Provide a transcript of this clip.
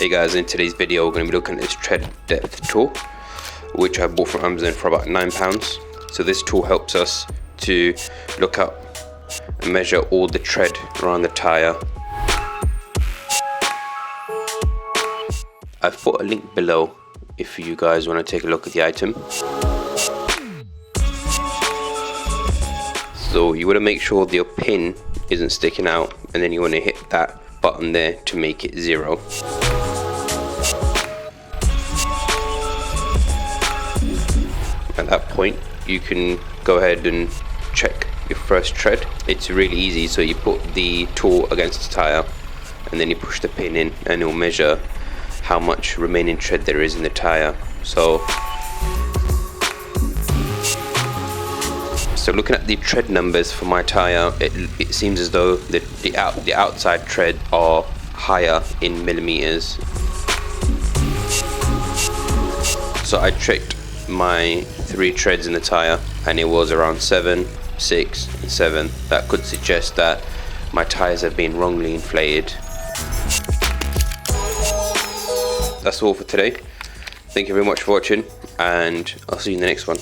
Hey guys, in today's video we're going to be looking at this tread depth tool, which I bought from Amazon for about £9. So this tool helps us to look up and measure all the tread around the tyre. I've put a link below if you guys want to take a look at the item. So you want to make sure your pin isn't sticking out, and then you want to hit that button there to make it 0. At that point you can go ahead and check your first tread. It's really easy, so you put the tool against the tyre and then you push the pin in and it will measure how much remaining tread there is in the tyre. So looking at the tread numbers for my tyre, it seems as though the outside tread are higher in millimeters. So I checked my 3 treads in the tyre and it was around 7, 6 and 7. That could suggest that my tyres have been wrongly inflated. That's all for today. Thank you very much for watching, and I'll see you in the next one.